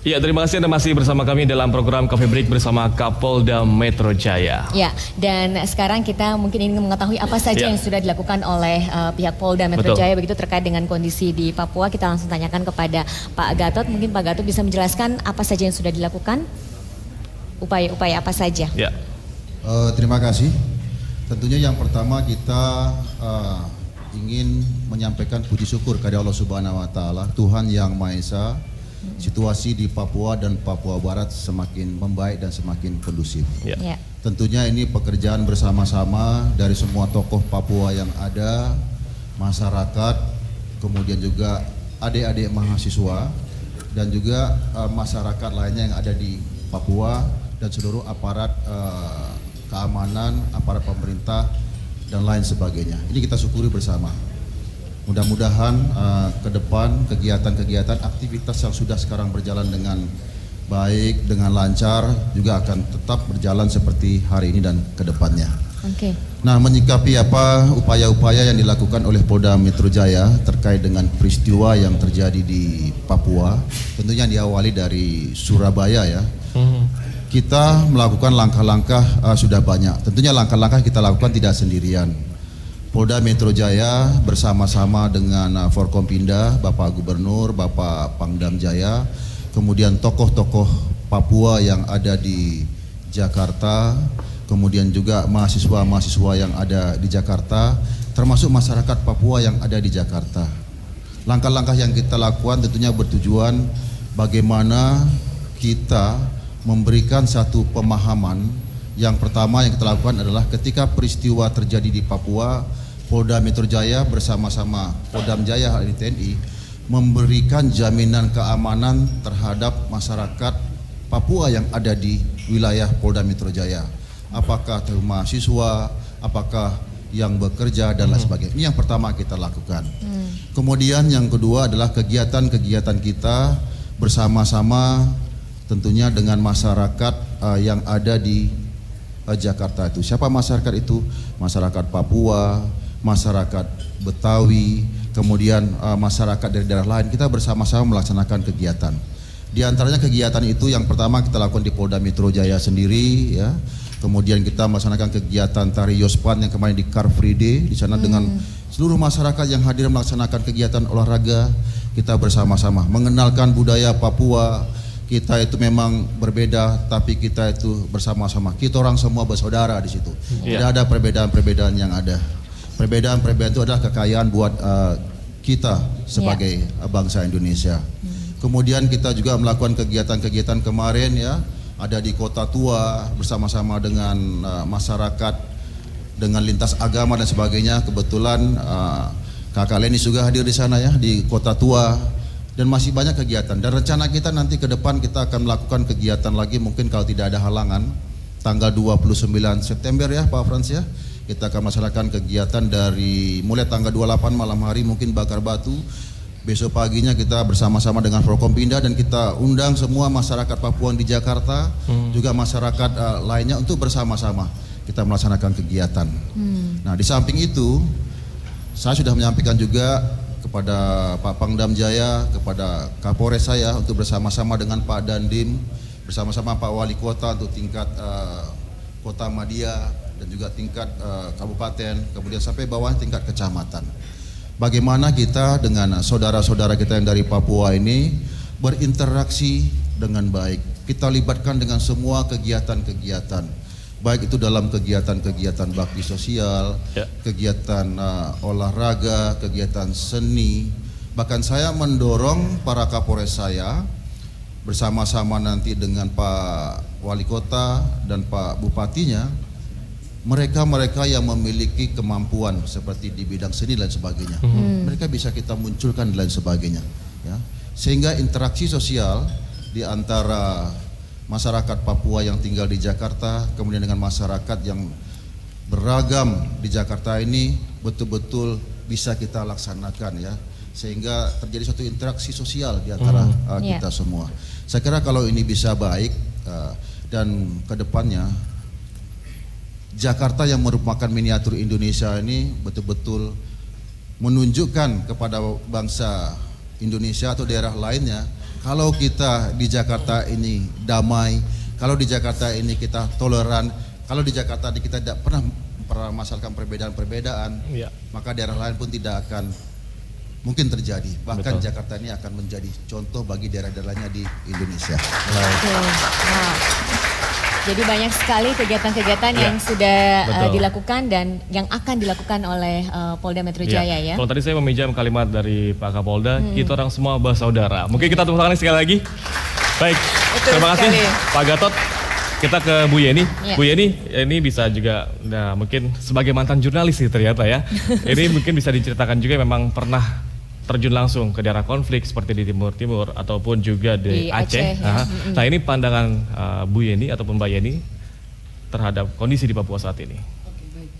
Ya, terima kasih Anda masih bersama kami dalam program Coffee Break bersama Kapolda Metro Jaya. Ya, dan sekarang kita mungkin ingin mengetahui apa saja yang sudah dilakukan oleh pihak Polda Metro Jaya begitu terkait dengan kondisi di Papua. Kita langsung tanyakan kepada Pak Gatot. Mungkin Pak Gatot bisa menjelaskan apa saja yang sudah dilakukan, upaya-upaya apa saja. Ya. Terima kasih. Tentunya yang pertama kita ingin menyampaikan puji syukur kepada Allah Subhanahu Wa Taala, Tuhan yang Maha Esa. Situasi di Papua dan Papua Barat semakin membaik dan semakin kondusif. Ya. Tentunya ini pekerjaan bersama-sama dari semua tokoh Papua yang ada, masyarakat, kemudian juga adik-adik mahasiswa dan juga masyarakat lainnya yang ada di Papua dan seluruh aparat keamanan, aparat pemerintah dan lain sebagainya. Ini kita syukuri bersama. Mudah-mudahan ke depan kegiatan-kegiatan aktivitas yang sudah sekarang berjalan dengan baik, dengan lancar juga akan tetap berjalan seperti hari ini dan ke depannya. Oke. Nah, menyikapi apa upaya-upaya yang dilakukan oleh Polda Metro Jaya terkait dengan peristiwa yang terjadi di Papua, tentunya diawali dari Surabaya ya. Kita melakukan langkah-langkah sudah banyak. Tentunya langkah-langkah kita lakukan tidak sendirian. Polda Metro Jaya bersama-sama dengan Forkompinda, Bapak Gubernur, Bapak Pangdam Jaya, kemudian tokoh-tokoh Papua yang ada di Jakarta, kemudian juga mahasiswa-mahasiswa yang ada di Jakarta, termasuk masyarakat Papua yang ada di Jakarta. Langkah-langkah yang kita lakukan tentunya bertujuan bagaimana kita memberikan satu pemahaman. Yang pertama yang kita lakukan adalah ketika peristiwa terjadi di Papua, Polda Metro Jaya bersama-sama Kodam Jaya hal ini TNI memberikan jaminan keamanan terhadap masyarakat Papua yang ada di wilayah Polda Metro Jaya. Apakah itu mahasiswa, apakah yang bekerja dan lain sebagainya. Ini yang pertama kita lakukan. Kemudian yang kedua adalah kegiatan-kegiatan kita bersama-sama tentunya dengan masyarakat yang ada di Jakarta itu. Siapa masyarakat itu? Masyarakat Papua, masyarakat Betawi, kemudian masyarakat dari daerah lain. Kita bersama-sama melaksanakan kegiatan. Di antaranya kegiatan itu yang pertama kita lakukan di Polda Metro Jaya sendiri ya. Kemudian kita melaksanakan kegiatan Tari Yospan yang kemarin di Car Free Day di sana dengan seluruh masyarakat yang hadir melaksanakan kegiatan olahraga. Kita bersama-sama mengenalkan budaya Papua. Kita itu memang berbeda, tapi kita itu bersama-sama. Kita orang semua bersaudara di situ. Tidak ada perbedaan-perbedaan yang ada. Perbedaan-perbedaan itu adalah kekayaan buat kita sebagai bangsa Indonesia. Kemudian kita juga melakukan kegiatan-kegiatan kemarin ya, ada di Kota Tua bersama-sama dengan masyarakat, dengan lintas agama dan sebagainya. Kebetulan Kakak Leni juga hadir di sana ya, di Kota Tua. Dan masih banyak kegiatan dan rencana kita nanti ke depan kita akan melakukan kegiatan lagi mungkin kalau tidak ada halangan tanggal 29 September ya Pak Frans ya, kita akan melaksanakan kegiatan dari mulai tanggal 28 malam hari mungkin bakar batu, besok paginya kita bersama-sama dengan Forkompinda dan kita undang semua masyarakat Papua di Jakarta juga masyarakat lainnya untuk bersama-sama kita melaksanakan kegiatan. Nah di samping itu saya sudah menyampaikan juga kepada Pak Pangdam Jaya, kepada Kapolres saya untuk bersama-sama dengan Pak Dandim, bersama-sama Pak Wali Kota untuk tingkat Kota Madia dan juga tingkat kabupaten, kemudian sampai bawah tingkat kecamatan. Bagaimana kita dengan saudara-saudara kita yang dari Papua ini berinteraksi dengan baik. Kita libatkan dengan semua kegiatan-kegiatan. Baik itu dalam kegiatan-kegiatan bakti sosial, kegiatan olahraga, kegiatan seni. Bahkan saya mendorong para Kapolres saya bersama-sama nanti dengan Pak Wali Kota dan Pak Bupatinya, mereka-mereka yang memiliki kemampuan seperti di bidang seni dan sebagainya, mereka bisa kita munculkan dan lain sebagainya, ya. Sehingga interaksi sosial di antara masyarakat Papua yang tinggal di Jakarta, kemudian dengan masyarakat yang beragam di Jakarta ini betul-betul bisa kita laksanakan ya, sehingga terjadi suatu interaksi sosial di antara kita semua. Saya kira kalau ini bisa baik dan kedepannya Jakarta yang merupakan miniatur Indonesia ini betul-betul menunjukkan kepada bangsa Indonesia atau daerah lainnya Kalau kita di Jakarta ini damai, kalau di Jakarta ini kita toleran, kalau di Jakarta ini kita tidak pernah mempermasalahkan perbedaan-perbedaan, maka daerah lain pun tidak akan mungkin terjadi. Bahkan Betul. Jakarta ini akan menjadi contoh bagi daerah-daerah lainnya di Indonesia. Oke. Wow. Jadi banyak sekali kegiatan-kegiatan yang sudah betul. dilakukan dan yang akan dilakukan oleh Polda Metro Jaya ya. Kalau tadi saya meminjam kalimat dari Pak Kapolda, kita orang semua bersaudara. Mungkin kita tepuk tangan sekali lagi. Baik, Betul terima kasih sekali. Pak Gatot. Kita ke Bu Yeni. Ya. Bu Yeni, ini bisa juga, nah mungkin sebagai mantan jurnalis sih ternyata ya. Ini mungkin bisa diceritakan juga memang pernah terjun langsung ke daerah konflik seperti di Timur Timur ataupun juga di Aceh. ya. Nah ini pandangan Bu Yeni ataupun Mbak Yeni terhadap kondisi di Papua saat ini. Oke, baik.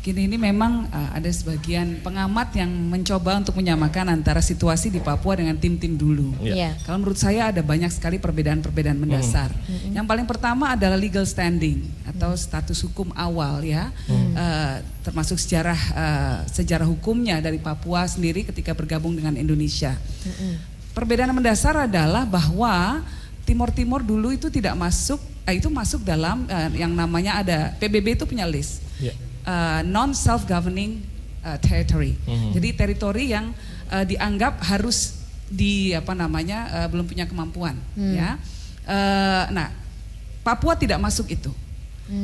Gini, ini memang ada sebagian pengamat yang mencoba untuk menyamakan antara situasi di Papua dengan tim-tim dulu. Iya. Kalau menurut saya ada banyak sekali perbedaan-perbedaan mendasar. Yang paling pertama adalah legal standing atau status hukum awal ya, termasuk sejarah hukumnya dari Papua sendiri ketika bergabung dengan Indonesia. Perbedaan mendasar adalah bahwa Timur Timur dulu itu tidak masuk, itu masuk dalam yang namanya ada PBB itu punya list. Non self governing territory. Jadi teritori yang dianggap harus belum punya kemampuan ya. Nah, Papua tidak masuk itu.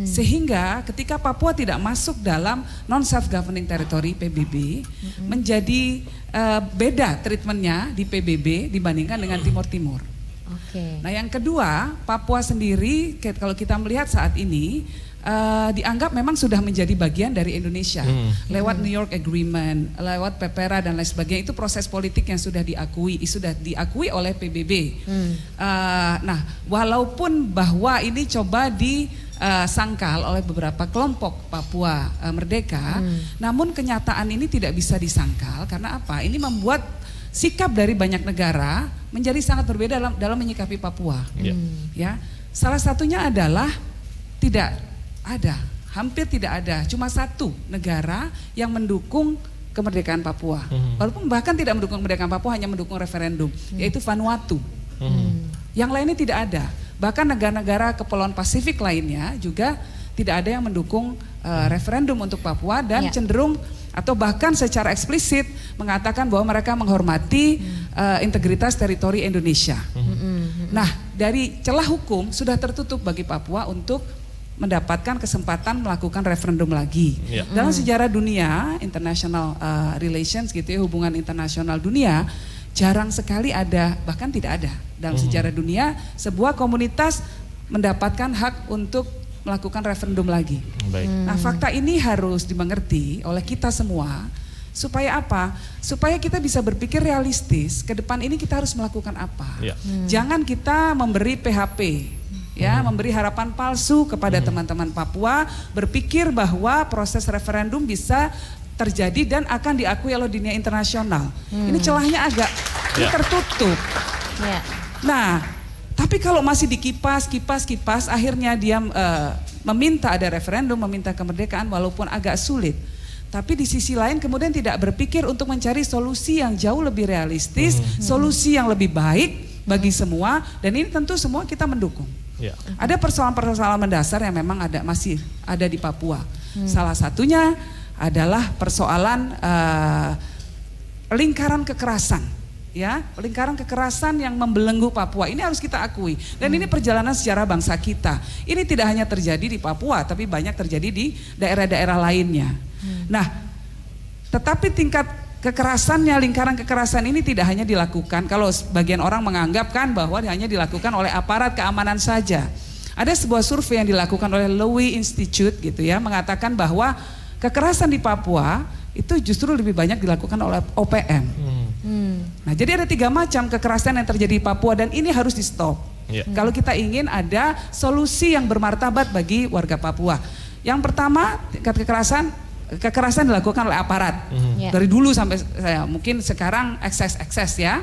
Sehingga ketika Papua tidak masuk dalam non self governing territory PBB, menjadi beda treatmentnya di PBB dibandingkan dengan Timur Timur. Nah, yang kedua, Papua sendiri kalau kita melihat saat ini dianggap memang sudah menjadi bagian dari Indonesia lewat New York Agreement, lewat PEPERA dan lain sebagainya. Itu proses politik yang sudah diakui oleh PBB. Nah, walaupun bahwa ini coba disangkal oleh beberapa kelompok Papua Merdeka, namun kenyataan ini tidak bisa disangkal karena apa? Ini membuat sikap dari banyak negara menjadi sangat berbeda dalam menyikapi Papua. Ya, salah satunya adalah hampir tidak ada, cuma satu negara yang mendukung kemerdekaan Papua. Walaupun bahkan tidak mendukung kemerdekaan Papua, hanya mendukung referendum, yaitu Vanuatu. Yang lainnya tidak ada. Bahkan negara-negara Kepulauan Pasifik lainnya juga tidak ada yang mendukung referendum untuk Papua dan cenderung atau bahkan secara eksplisit mengatakan bahwa mereka menghormati integritas teritori Indonesia. Nah, dari celah hukum sudah tertutup bagi Papua untuk mendapatkan kesempatan melakukan referendum lagi. Dalam sejarah dunia, international relations gitu ya, hubungan internasional dunia, jarang sekali ada, bahkan tidak ada dalam sejarah dunia sebuah komunitas mendapatkan hak untuk melakukan referendum lagi. Nah, fakta ini harus dimengerti oleh kita semua. Supaya apa? Supaya kita bisa berpikir realistis, ke depan ini kita harus melakukan apa. Jangan kita memberi PHP, ya, memberi harapan palsu kepada teman-teman Papua, berpikir bahwa proses referendum bisa terjadi dan akan diakui oleh dunia internasional. Ini celahnya agak tertutup. Nah, tapi kalau masih dikipas, akhirnya dia meminta ada referendum, meminta kemerdekaan walaupun agak sulit. Tapi di sisi lain kemudian tidak berpikir untuk mencari solusi yang jauh lebih realistis, solusi yang lebih baik bagi semua, dan ini tentu semua kita mendukung. Ada persoalan-persoalan mendasar yang memang masih ada di Papua. Salah satunya adalah persoalan lingkaran kekerasan, ya, lingkaran kekerasan yang membelenggu Papua. Ini harus kita akui. Dan ini perjalanan sejarah bangsa kita. Ini tidak hanya terjadi di Papua, tapi banyak terjadi di daerah-daerah lainnya. Nah, tetapi tingkat kekerasannya, lingkaran kekerasan ini tidak hanya dilakukan, kalau sebagian orang menganggap kan bahwa hanya dilakukan oleh aparat keamanan saja. Ada sebuah survei yang dilakukan oleh Lowy Institute gitu ya, mengatakan bahwa kekerasan di Papua itu justru lebih banyak dilakukan oleh OPM. Nah, jadi ada 3 macam kekerasan yang terjadi di Papua dan ini harus di stop. Kalau kita ingin ada solusi yang bermartabat bagi warga Papua. Yang pertama, tingkat kekerasan dilakukan oleh aparat dari dulu sampai mungkin sekarang ekses ya.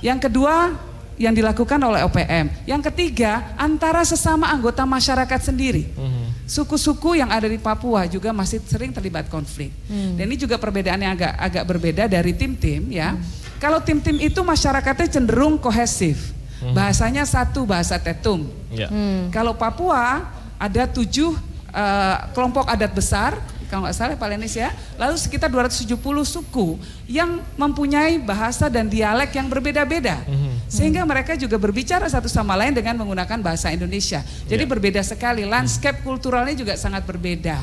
Yang kedua yang dilakukan oleh OPM. Yang ketiga antara sesama anggota masyarakat sendiri. suku-suku yang ada di Papua juga masih sering terlibat konflik. Dan ini juga perbedaan yang agak berbeda dari tim-tim ya. Kalau tim-tim itu masyarakatnya cenderung kohesif. Bahasanya satu, bahasa Tetum. Kalau Papua ada 7 kelompok adat besar, kalau nggak salah Pak Lenis ya, lalu sekitar 270 suku yang mempunyai bahasa dan dialek yang berbeda-beda. Sehingga mereka juga berbicara satu sama lain dengan menggunakan bahasa Indonesia. Jadi berbeda sekali, landscape kulturalnya juga sangat berbeda.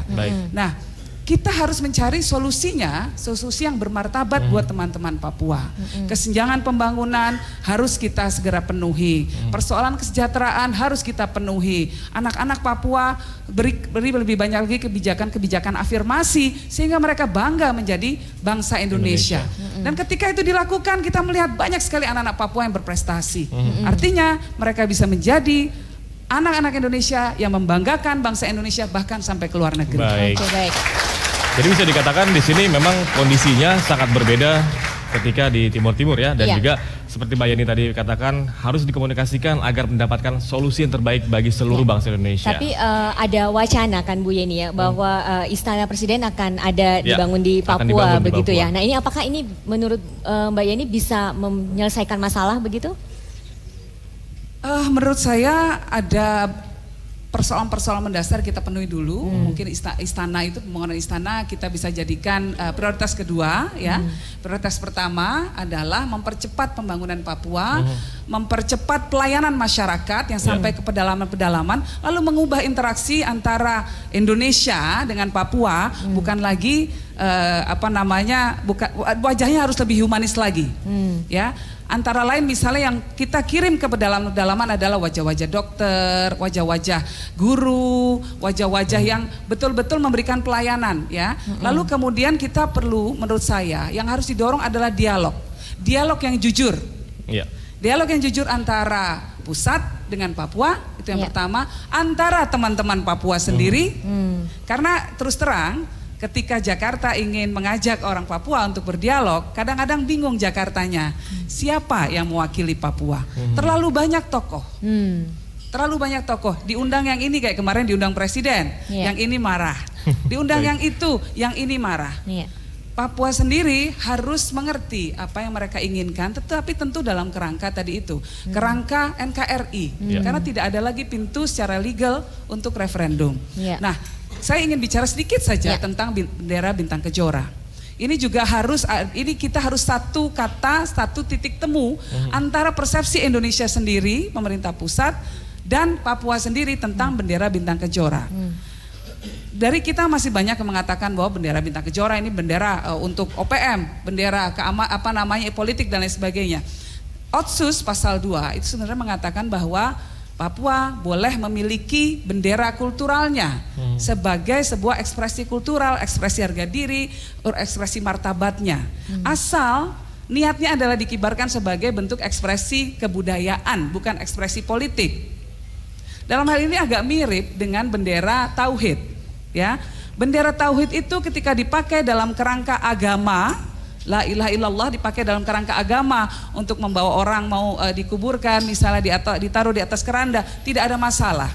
Nah, kita harus mencari solusinya, solusi yang bermartabat buat teman-teman Papua. Kesenjangan pembangunan harus kita segera penuhi. Persoalan kesejahteraan harus kita penuhi. Anak-anak Papua beri lebih banyak lagi kebijakan-kebijakan afirmasi sehingga mereka bangga menjadi bangsa Indonesia. Dan ketika itu dilakukan, kita melihat banyak sekali anak-anak Papua yang berprestasi. Artinya mereka bisa menjadi anak-anak Indonesia yang membanggakan bangsa Indonesia bahkan sampai ke luar negeri. Baik. Oke, baik. Jadi bisa dikatakan di sini memang kondisinya sangat berbeda ketika di Timur-Timur ya, dan juga seperti Mbak Yeni tadi katakan harus dikomunikasikan agar mendapatkan solusi yang terbaik bagi seluruh bangsa Indonesia. Tapi ada wacana kan Bu Yeni ya bahwa Istana Presiden akan ada dibangun di Papua begitu ya. Nah ini apakah ini menurut Mbak Yeni bisa menyelesaikan masalah begitu? Menurut saya ada persoalan-persoalan mendasar kita penuhi dulu. Mungkin istana itu, pembangunan istana kita bisa jadikan prioritas kedua ya. Prioritas pertama adalah mempercepat pembangunan Papua, mempercepat pelayanan masyarakat yang sampai ke pedalaman-pedalaman, lalu mengubah interaksi antara Indonesia dengan Papua, bukan lagi wajahnya harus lebih humanis lagi. Ya. Antara lain misalnya yang kita kirim ke pedalaman adalah wajah-wajah dokter, wajah-wajah guru, wajah-wajah yang betul-betul memberikan pelayanan ya. Lalu kemudian kita perlu, menurut saya yang harus didorong adalah dialog. Dialog yang jujur. Dialog yang jujur antara pusat dengan Papua, itu yang pertama, antara teman-teman Papua sendiri. Karena terus terang ketika Jakarta ingin mengajak orang Papua untuk berdialog, kadang-kadang bingung Jakartanya, siapa yang mewakili Papua? Terlalu banyak tokoh, terlalu banyak tokoh. Diundang yang ini kayak kemarin diundang presiden, yang ini marah. Diundang yang itu, yang ini marah. Papua sendiri harus mengerti apa yang mereka inginkan, tetapi tentu dalam kerangka tadi itu, kerangka NKRI, karena tidak ada lagi pintu secara legal untuk referendum. Nah, saya ingin bicara sedikit saja tentang bendera bintang kejora. Ini juga harus, ini kita harus satu kata, satu titik temu antara persepsi Indonesia sendiri, pemerintah pusat, dan Papua sendiri tentang bendera bintang kejora. Dari kita masih banyak yang mengatakan bahwa bendera bintang kejora ini bendera untuk OPM, bendera politik dan lain sebagainya. Otsus pasal 2 itu sebenarnya mengatakan bahwa Papua boleh memiliki bendera kulturalnya sebagai sebuah ekspresi kultural, ekspresi harga diri, ekspresi martabatnya. Asal niatnya adalah dikibarkan sebagai bentuk ekspresi kebudayaan, bukan ekspresi politik. Dalam hal ini agak mirip dengan bendera tauhid, ya. Bendera tauhid itu ketika dipakai dalam kerangka agama, la ilaha illallah dipakai dalam kerangka agama untuk membawa orang mau dikuburkan, misalnya ditaruh di atas keranda, tidak ada masalah.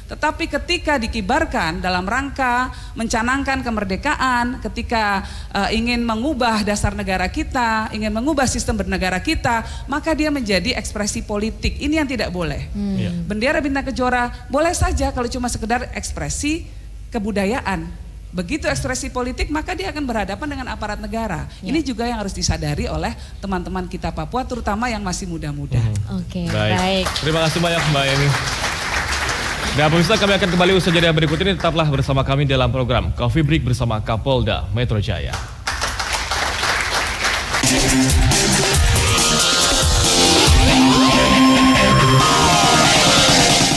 Tetapi ketika dikibarkan dalam rangka mencanangkan kemerdekaan, ketika ingin mengubah dasar negara kita, ingin mengubah sistem bernegara kita, maka dia menjadi ekspresi politik. Ini yang tidak boleh. Bendera bintang kejora boleh saja kalau cuma sekedar ekspresi kebudayaan. Begitu ekspresi politik maka dia akan berhadapan dengan aparat negara. Ini juga yang harus disadari oleh teman-teman kita Papua, terutama yang masih muda-muda. Oke, baik. Terima kasih banyak Mbak Yeni. Dan pemirsa, kami akan kembali usaha jeda berikut ini. Tetaplah bersama kami dalam program Coffee Break bersama Kapolda Metro Jaya.